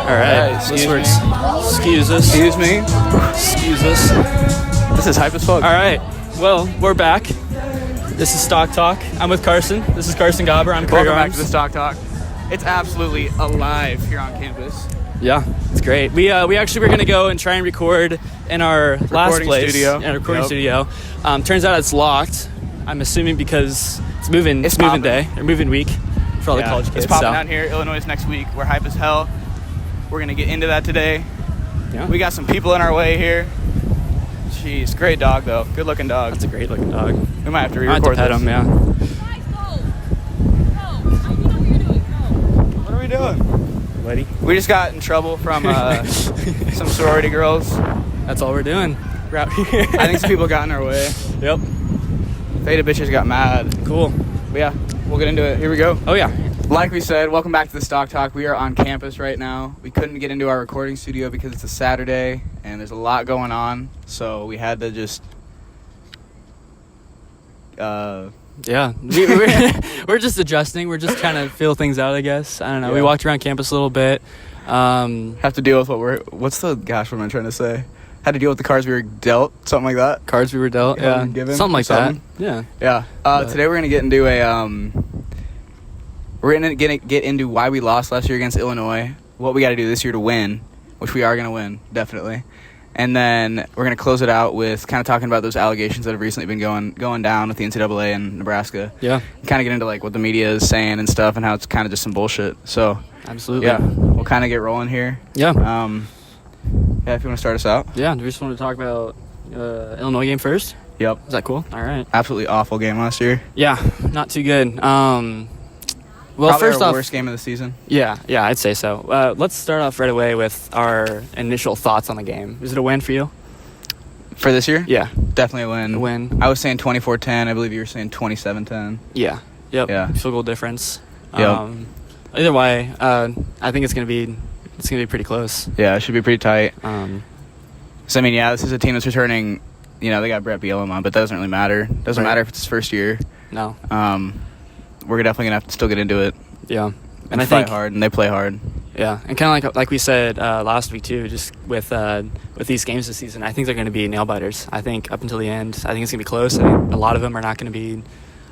All right. Excuse us. Excuse me. Excuse us. This is hype as fuck. All right. Well, we're back. This is Stalk Talk. I'm with Carsen. This is Carsen Gobber. I'm Cury. Welcome back to the Stalk Talk. It's absolutely alive here on campus. Yeah, it's great. We actually were gonna go and try and record in our last place, studio. in our recording studio. Turns out it's locked. I'm assuming because it's moving day or moving week for all the college kids. It's popping out here. Illinois next week. We're hype as hell. We're gonna get into that today. Yeah. We got some people in our way here. Jeez, great dog though. Good looking dog. That's a great looking dog. We might have to I have to re-record pet this. him, yeah. What are we doing? Lady. We just got in trouble from some sorority girls. That's all we're doing. We're out here. I think some people got in our way. Yep. Theta bitches got mad. Cool. But yeah, we'll get into it. Here we go. Oh yeah. Like we said, welcome back to the Stock Talk. We are on campus right now. We couldn't get into our recording studio because it's a Saturday and there's a lot going on. So we had to just... Yeah. We're just adjusting. We're just trying to feel things out, I guess. I don't know. Yeah. We walked around campus a little bit. have to deal with what am I trying to say? Had to deal with the cards we were dealt, something like that. Cards we were dealt. Yeah, Yeah. given Something like something. that. Yeah. Yeah. Today we're gonna get into get into why we lost last year against Illinois, what we got to do this year to win, which we are gonna win definitely, and then we're gonna close it out with kind of talking about those allegations that have recently been going down with the NCAA and Nebraska. Yeah. Kind of get into like what the media is saying and stuff, and how it's kind of just some bullshit. So Absolutely. yeah, we'll kind of get rolling here. Yeah. Yeah, if you want to start us out. Yeah. Do we just want to talk about Illinois game first? Yep. Is that cool? All right. Absolutely awful game last year. Yeah. Not too good. Well, Probably first our off, worst game of the season. Yeah, I'd say so. Let's start off right away with our initial thoughts on the game. Is it a win for you? For this year? Yeah. Definitely a win. A win. I was saying 24-10. I believe you were saying 27-10. Yeah. Yep. Yeah. Field goal difference. Yep. Either way, I think it's gonna be pretty close. Yeah, it should be pretty tight. So I mean, yeah, this is a team that's returning. You know, they got Brett Bielema on, but that doesn't really matter. Doesn't matter if it's his first year. No. We're definitely gonna have to still get into it. Yeah. And I fight hard, and they play hard. Yeah, and kind of like we said last week too, just with these games this season, I think they're going to be nail biters. I think up until the end, I think it's going to be close. I think a lot of them are not going to be.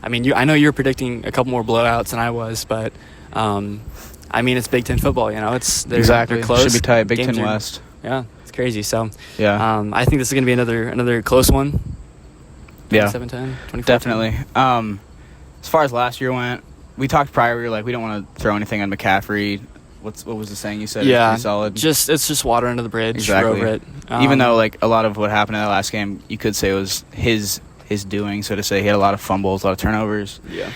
I mean, I know you're predicting a couple more blowouts than I was, but I mean, it's Big Ten football. You know, they're close. Should be tight. Big Games Ten West. Yeah, it's crazy. So yeah, I think this is going to be another close one. Yeah, 27-10, 24-10. definitely. As far as last year went, we talked prior. We were like, we don't want to throw anything on McCaffrey. What was the saying you said? Yeah, it's pretty solid. It's just water under the bridge. Exactly. Over it. Even though like a lot of what happened in that last game, you could say it was his doing, so to say. He had a lot of fumbles, a lot of turnovers. Yeah.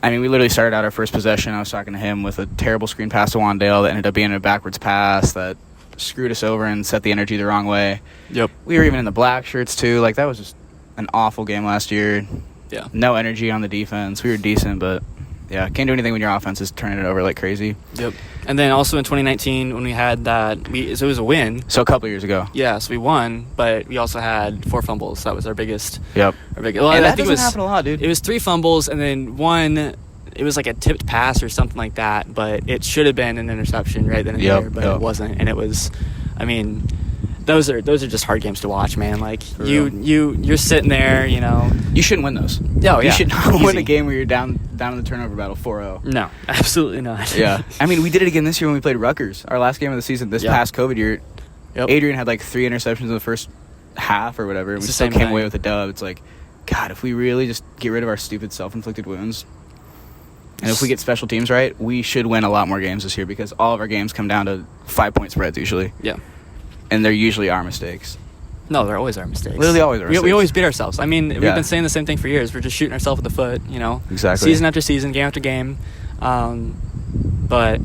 I mean, we literally started out our first possession. I was talking to him with a terrible screen pass to Wandale that ended up being a backwards pass that screwed us over and set the energy the wrong way. Yep. We were even in the black shirts too. Like that was just an awful game last year. Yeah. No energy on the defense. We were decent, but yeah, can't do anything when your offense is turning it over like crazy. Yep. And then also in 2019 when we had that, so it was a win. So a couple years ago. Yeah, so we won, but we also had 4 fumbles. That was our biggest. Yep. Well, and I that think doesn't happen a lot, dude. It was 3 fumbles and then 1. It was like a tipped pass or something like that, but it should have been an interception right then and there, but it wasn't. And it was, I mean, those are just hard games to watch, man. Like you're sitting there, you know. You shouldn't win those. No, you should not Easy. win a game where you're down in the turnover battle 4-0. No, absolutely not. Yeah. I mean, we did it again this year when we played Rutgers. Our last game of the season this past COVID year. Yep. Adrian had like 3 interceptions in the first half or whatever, and we still came away with a dub. It's like, God, if we really just get rid of our stupid self-inflicted wounds, and if we get special teams right, we should win a lot more games this year because all of our games come down to 5-point spreads usually. Yeah. And they're usually our mistakes. No, they're always our mistakes. Literally always our mistakes. We always beat ourselves. I mean, we've been saying the same thing for years. We're just shooting ourselves in the foot, you know. Exactly. Season after season, game after game. But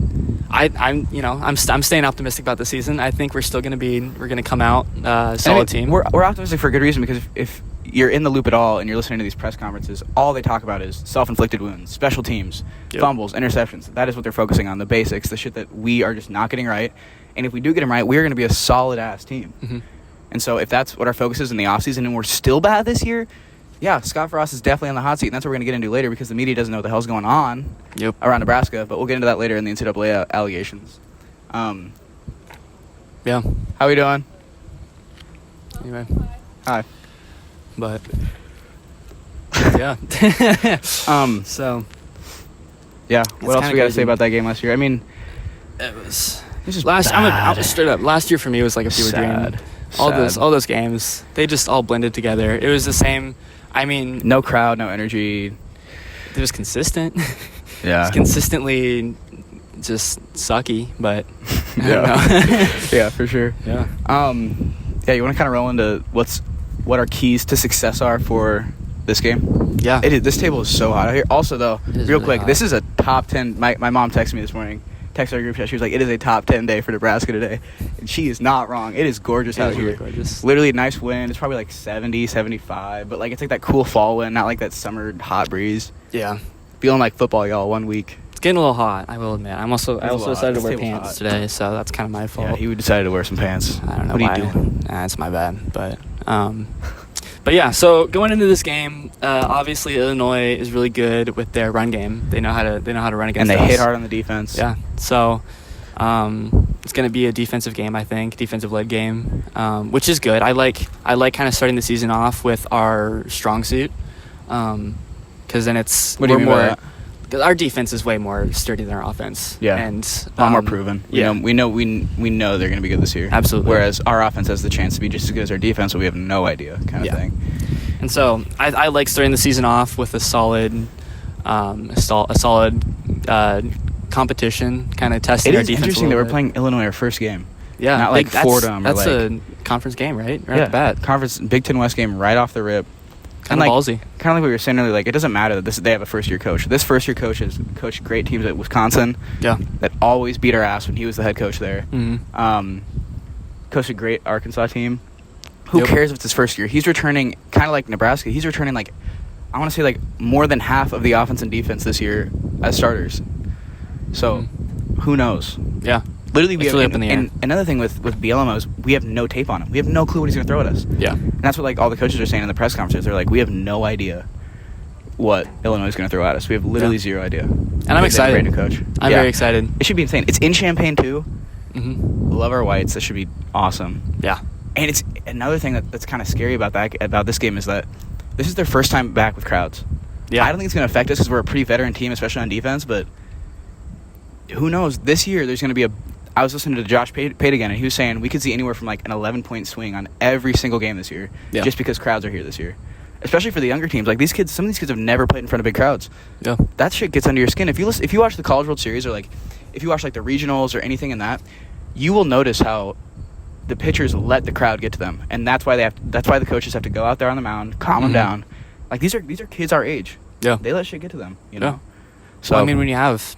I'm staying optimistic about the season. I think we're going to come out a solid team. We're optimistic for a good reason because if you're in the loop at all and you're listening to these press conferences, all they talk about is self-inflicted wounds, special teams, fumbles, interceptions. That is what they're focusing on, the basics, the shit that we are just not getting right. And if we do get them right, we're going to be a solid-ass team. Mm-hmm. And so if that's what our focus is in the offseason and we're still bad this year, yeah, Scott Frost is definitely on the hot seat, and that's what we're going to get into later because the media doesn't know what the hell's going on around Nebraska, but we'll get into that later in the NCAA allegations. Yeah. How we doing? Anyway. Hi. But yeah. So yeah. What else we got to say about that game last year? I mean, it was just I'm straight up. Last year for me was like a fever dream. All those games, they just all blended together. It was the same. I mean, no crowd, no energy. It was consistent. Yeah. It was consistently just sucky, but I don't know. Yeah, for sure. Yeah. Yeah, you want to kind of roll into what our keys to success are for this game? Yeah. This table is so hot out here. Also, though, real really quick, hot. this is a top 10. My mom texted me this morning. Texted our group chat. She was like, "It is a top 10 day for Nebraska today," and she is not wrong. It is gorgeous out here. Really gorgeous. Literally, nice wind. It's probably like 70, 75, but like it's like that cool fall wind, not like that summer hot breeze. Yeah. Feeling like football, y'all. 1 week. It's getting a little hot, I will admit. I also decided to This wear table's pants hot. today, so that's kind of my fault. Yeah, he decided to wear some pants. I don't know what why. are you doing? It's my bad, but yeah. So going into this game, obviously Illinois is really good with their run game. They know how to run against us. And they hit hard on the defense. Yeah. So it's going to be a defensive game, I think, defensive-led game, which is good. I like kind of starting the season off with our strong suit, because then it's What do you mean by that? Because our defense is way more sturdy than our offense. Yeah. And A lot more proven. Yeah. We know they're going to be good this year. Absolutely. Whereas our offense has the chance to be just as good as our defense, but we have no idea kind of thing. And so I like starting the season off with a solid competition, kind of testing It our is defense. interesting that we're playing Illinois our first game. Yeah, not like Fordham or that's like a conference game, right? Right off the bat. Conference Big Ten West game right off the rip. Kind of ballsy. Kind of like what we were saying earlier. Like it doesn't matter that they have a first year coach. This first year coach has coached great teams at Wisconsin. Yeah. That always beat our ass when he was the head coach there. Mm-hmm. Coached a great Arkansas team. Who cares if it's his first year? He's returning kind of like Nebraska. He's returning like I want to say like more than half of the offense and defense this year as starters. So who knows? Yeah. Literally, we It's have really up in the air. And another thing with BLMO is we have no tape on him. We have no clue what he's going to throw at us. Yeah. And that's what like all the coaches are saying in the press conferences. They're like, we have no idea what Illinois is going to throw at us. We have literally zero idea. And I'm excited. Great new coach. I'm very excited. It should be insane. It's in Champaign too. Mm-hmm. Love our whites. That should be awesome. Yeah. And it's another thing that's kind of scary about this game is that this is their first time back with crowds. Yeah. I don't think it's going to affect us because we're a pretty veteran team, especially on defense. But who knows? This year there's going to be I was listening to Josh Pate again, and he was saying we could see anywhere from like an 11-point swing on every single game this year, just because crowds are here this year. Especially for the younger teams, like some of these kids have never played in front of big crowds. Yeah. That shit gets under your skin. If you watch the College World Series or like if you watch like the regionals or anything in that, you will notice how the pitchers let the crowd get to them, and that's why the coaches have to go out there on the mound, calm them down. Like these are kids our age. Yeah. They let shit get to them. You know. Yeah. So I mean, when you have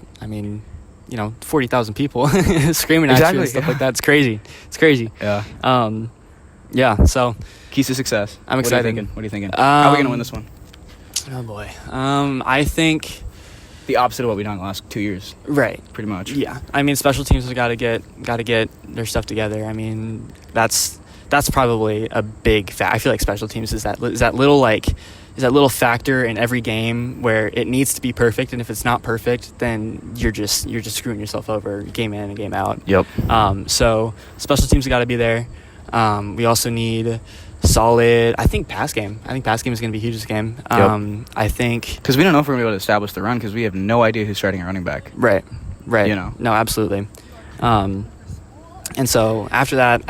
40,000 people screaming at you and stuff like that, it's crazy. It's crazy. Yeah. Yeah. So Keys to success. I'm excited. What are you thinking? How are we gonna win this one? Oh boy. I think the opposite of what we've done the last 2 years. Right. Pretty much. Yeah. I mean, special teams have got to get their stuff together. I mean, that's probably a big fact. I feel like special teams is that little factor in every game where it needs to be perfect, and if it's not perfect, then you're just screwing yourself over game in and game out. Yep. So special teams have got to be there. We also need solid, I think pass game. I think pass game is going to be huge this game. I think because we don't know if we're going to be able to establish the run because we have no idea who's starting a running back. Right. You know. No, absolutely. And so after that,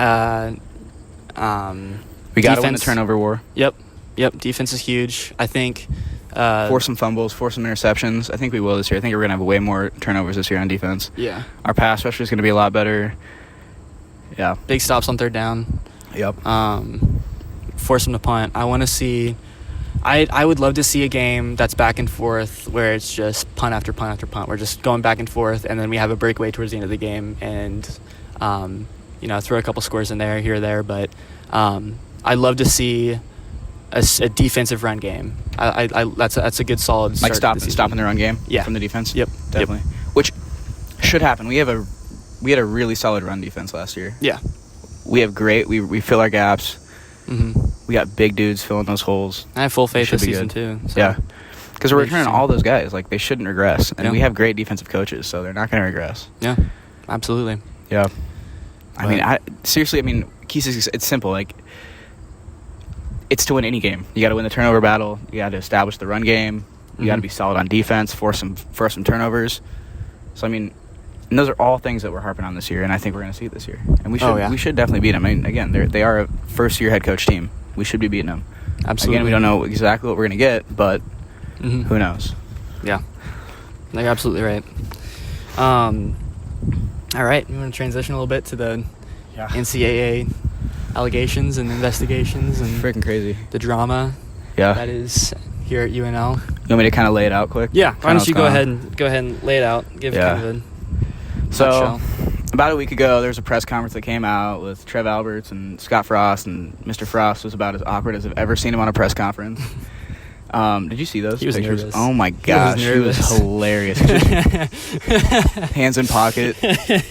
we got to win the turnover war. Yep. Defense is huge. I think. Force some fumbles, force some interceptions. I think we will this year. I think we're going to have way more turnovers this year on defense. Yeah. Our pass rusher is going to be a lot better. Yeah. Big stops on third down. Yep. Force them to punt. I want to see. I would love to see a game that's back and forth where it's just punt after punt after punt. We're just going back and forth, and then we have a breakaway towards the end of the game, and throw a couple scores in there, here or there. But I'd love to see a defensive run game. That's a good solid like start stopping the run game. Yeah. From the defense. Yep. Definitely. Which should happen. We had a really solid run defense last year. Yeah. We have great. We fill our gaps. Mm-hmm. We got big dudes filling those holes. I have full faith this season too. So. Yeah, because we're returning all those guys. Like they shouldn't regress, and Yeah. we have great defensive coaches, so they're not going to regress. Yeah, absolutely. Yeah. I mean, seriously, I mean, keys is, it's simple. Like, it's to win any game. You got to win the turnover battle. You got to establish the run game. You got to be solid on defense, force some turnovers. So, I mean, and those are all things that we're harping on this year, and I think we're going to see it this year. And we should definitely beat them. I mean, again, they are a first-year head coach team. We should be beating them. Absolutely. Again, we don't know exactly what we're going to get, but who knows? Yeah. You're absolutely right. All right. You want to transition a little bit to the NCAA allegations and investigations and freaking crazy. The drama that is here at UNL. You want me to kind of lay it out quick? Yeah. Why don't you go ahead and lay it out? Give kind of a So, about a week ago, there was a press conference that came out with Trev Alberts and Scott Frost, and Mr. Frost was about as awkward as I've ever seen him on a press conference. Did you see those pictures? Nervous. Oh my gosh, he was hilarious. Hands in pocket,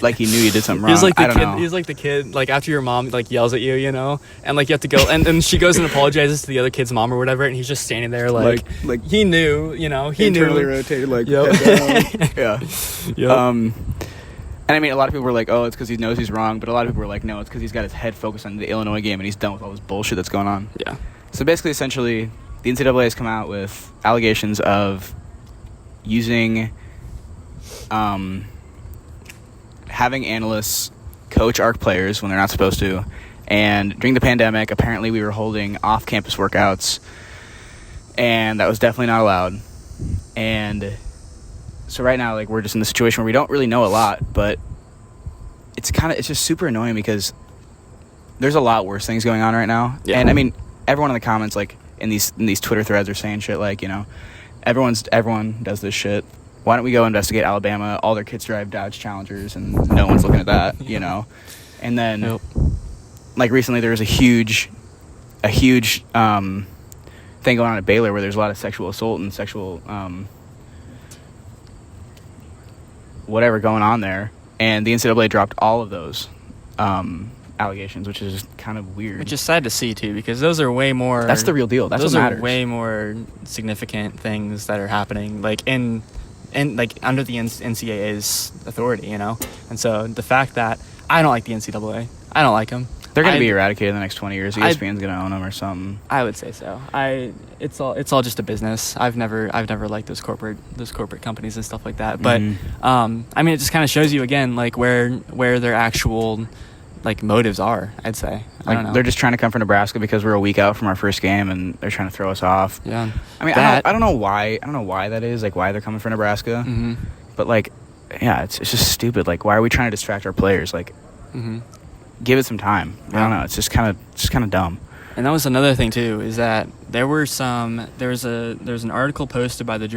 like he knew he did something wrong. I don't know. He's like the kid, like after your mom like yells at you, and like you have to go, and she goes and apologizes to the other kid's mom or whatever, and he's just standing there like he knew, he internally knew. rotated like head down. Yeah. And I mean, a lot of people were like, "Oh, it's because he knows he's wrong," but a lot of people were like, "No, it's because he's got his head focused on the Illinois game and he's done with all this bullshit that's going on." Yeah. So basically, essentially, the NCAA has come out with allegations of using, having analysts coach ARC players when they're not supposed to, and during the pandemic, apparently we were holding off-campus workouts, and that was definitely not allowed, and. So right now, like, we're just in the situation where we don't really know a lot, but it's just super annoying because there's a lot worse things going on right now. Yeah. And I mean, everyone in the comments, like in these Twitter threads, are saying shit like, everyone does this shit. Why don't we go investigate Alabama? All their kids drive Dodge Challengers, and no one's looking at that, And then, like recently, there was a huge thing going on at Baylor where there's a lot of sexual assault and sexual whatever going on there, and the NCAA dropped all of those allegations, which is just kind of weird. Which is sad to see too, because those are way more. That's the real deal. That's what matters. Those are way more significant things that are happening, like in like under the NCAA's authority, And so the fact that I don't like the NCAA, I don't like them. They're going to be eradicated in the next 20 years. ESPN's going to own them or something. I would say so. It's all just a business. I've never liked those corporate companies and stuff like that. But I mean, it just kind of shows you again, like where their actual like motives are. I'd say. I don't know. They're just trying to come for Nebraska because we're a week out from our first game, and they're trying to throw us off. Yeah. I mean, I don't know why. I don't know why that is. Like, why they're coming for Nebraska. Mm-hmm. But like, yeah, it's just stupid. Like, why are we trying to distract our players? Like. Mm-hmm. Give it some time. I don't know. It's just kind of dumb. And that was another thing too, is that there was an article posted by the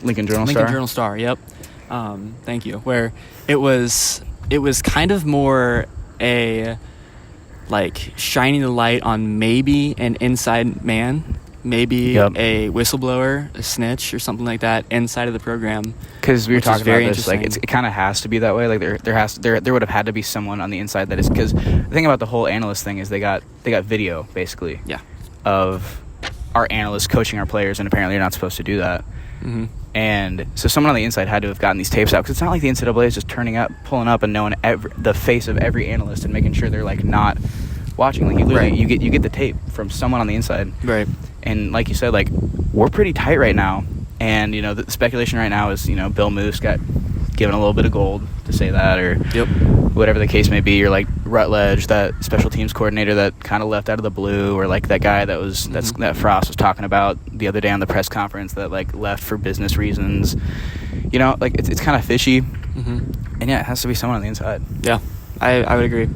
Lincoln Journal Star. Yep. Thank you. Where it was kind of more a like shining the light on maybe an inside man. Maybe a whistleblower, a snitch, or something like that inside of the program. Because we were talking about this, like it kind of has to be that way. Like there would have had to be someone on the inside that is. Because the thing about the whole analyst thing is they got video basically. Yeah. Of our analysts coaching our players, and apparently you're not supposed to do that. Mm-hmm. And so someone on the inside had to have gotten these tapes out, because it's not like the NCAA is just pulling up and knowing the face of every analyst and making sure they're like not watching. Like you get the tape from someone on the inside. Right. And like you said, like, we're pretty tight right now. And, the speculation right now is, Bill Moose got given a little bit of gold to say that, or whatever the case may be, or like Rutledge, that special teams coordinator that kind of left out of the blue, or like that guy that Frost was talking about the other day on the press conference that like left for business reasons. Like it's kind of fishy. Mm-hmm. And yeah, it has to be someone on the inside. Yeah, I would agree.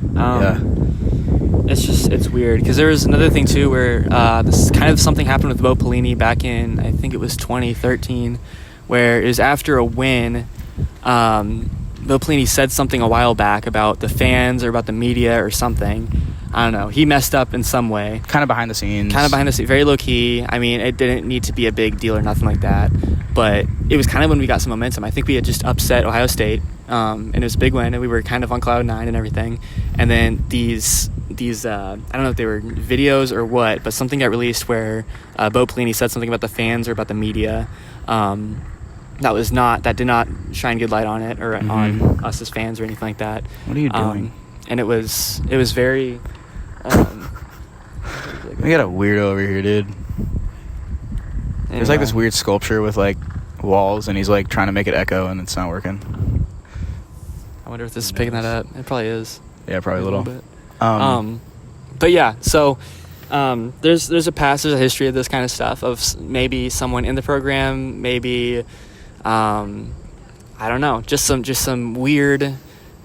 It's weird, because there was another thing too where this kind of something happened with Bo Pelini back in, I think it was 2013, where it was after a win. Bo Pelini said something a while back about the fans or about the media or something. I don't know. He messed up in some way. Kind of behind the scenes. Very low key. I mean, it didn't need to be a big deal or nothing like that. But it was kind of when we got some momentum. I think we had just upset Ohio State, and it was a big win, and we were kind of on cloud nine and everything. And then these I don't know if they were videos or what, but something got released where Bo Pelini said something about the fans or about the media. that did not shine good light on it or on us as fans or anything like that. What are you doing? And it was very. We got a weirdo over here, dude. There's like this weird sculpture with like walls, and he's like trying to make it echo, and it's not working. I wonder if this is picking that up. It probably is. Yeah, probably a little bit. But yeah, so there's a history of this kind of stuff, of maybe someone in the program, maybe I don't know, just some weird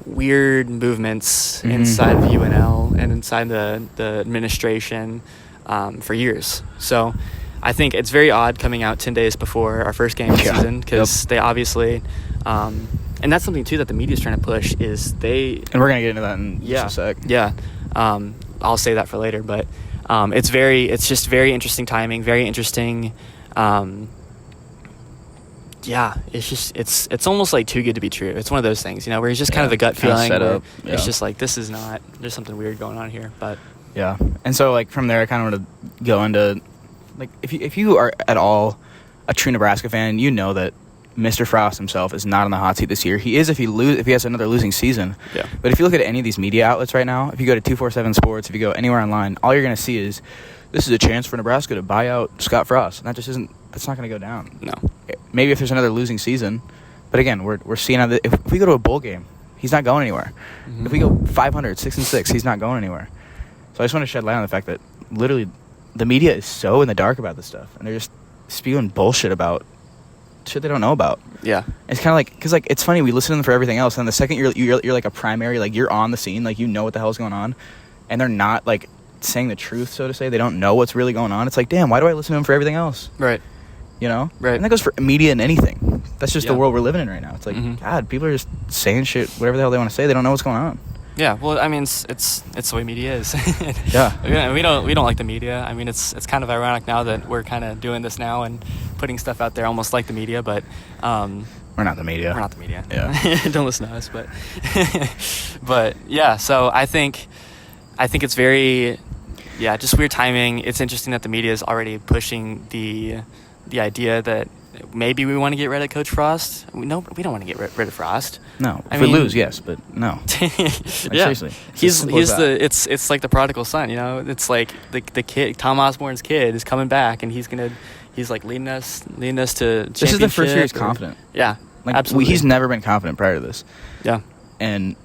movements inside of UNL and inside the administration for years. So I think it's very odd coming out 10 days before our first game of the season, because they obviously and that's something too that the media is trying to push, is and we're gonna get into that in just a sec. I'll say that for later, but it's just very interesting timing, very interesting. It's almost like too good to be true. It's one of those things, where it's just kind of a gut feeling. It's just like, this is not, there's something weird going on here. But yeah, and so like from there, I kind of want to go into like if you are at all a true Nebraska fan, you know that Mr. Frost himself is not on the hot seat this year. He is if he has another losing season. Yeah. But if you look at any of these media outlets right now, if you go to 247 Sports, if you go anywhere online, all you're going to see is this is a chance for Nebraska to buy out Scott Frost, and that's not going to go down. No. Maybe if there's another losing season, but again, we're seeing how if we go to a bowl game, he's not going anywhere. If we go 500, 6-6, he's not going anywhere. So I just want to shed light on the fact that literally the media is so in the dark about this stuff, and they're just spewing bullshit about shit they don't know about. Yeah. It's kind of like, because like it's funny, we listen to them for everything else, and the second you're like a primary, like you're on the scene, like you know what the hell's going on, and they're not like saying the truth, so to say. They don't know what's really going on. It's like, damn, why do I listen to them for everything else? Right. Right. And that goes for media and anything. That's just the world we're living in right now. It's like, God, people are just saying shit, whatever the hell they want to say. They don't know what's going on. Yeah, well, I mean, it's the way media is. Yeah. We don't like the media. I mean, it's kind of ironic now that we're kind of doing this now and putting stuff out there almost like the media, but we're not the media. We're not the media. Yeah. Don't listen to us, but yeah. So I think it's very just weird timing. It's interesting that the media is already pushing the idea that maybe we want to get rid of Coach Frost. We don't want to get rid of Frost. No, if we lose, yes, but no. Seriously, he's it's like the prodigal son. It's like the kid, Tom Osborne's kid, is coming back, and he's like leading us to championship. This is the first year he's confident. Yeah, like, absolutely. He's never been confident prior to this. Yeah, and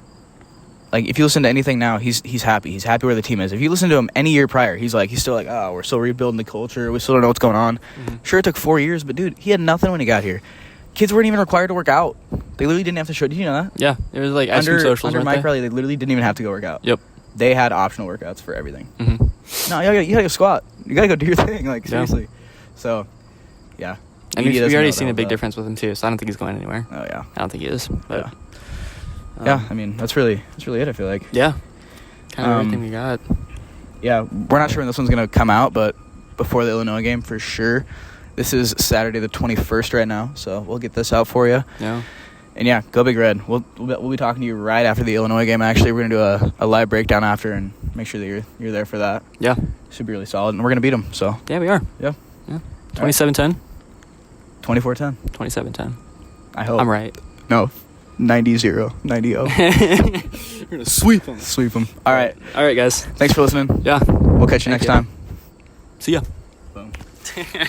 like if you listen to anything now, he's happy. He's happy where the team is. If you listen to him any year prior, he's still like, oh, we're still rebuilding the culture. We still don't know what's going on. Sure, it took 4 years, but dude, he had nothing when he got here. Kids weren't even required to work out. They literally didn't have to show. Did you know that? Yeah, it was like under Mike Riley, they literally didn't even have to go work out. Yep. They had optional workouts for everything. No, you gotta go squat. You gotta go do your thing. Like seriously. So, yeah. And we already seen a big difference with him too. So I don't think he's going anywhere. Oh yeah. I don't think he is. But, yeah. I mean, that's really it. I feel like. Yeah. Kind of everything we got. Yeah, we're not sure when this one's gonna come out, but before the Illinois game for sure. This is Saturday the 21st right now, so we'll get this out for you. Yeah. And yeah, go Big Red. We'll be talking to you right after the Illinois game. Actually, we're gonna do a live breakdown after and make sure that you're there for that. Yeah. Should be really solid, and we're gonna beat them. So. Yeah, we are. Yeah. 27-10. 24-10. 27-10. I hope. I'm right. No. 90-0. 90-0. We're gonna sweep them. Sweep them. All right. All right, guys. Thanks for listening. Yeah. We'll catch you next time. See ya. Boom. Okay.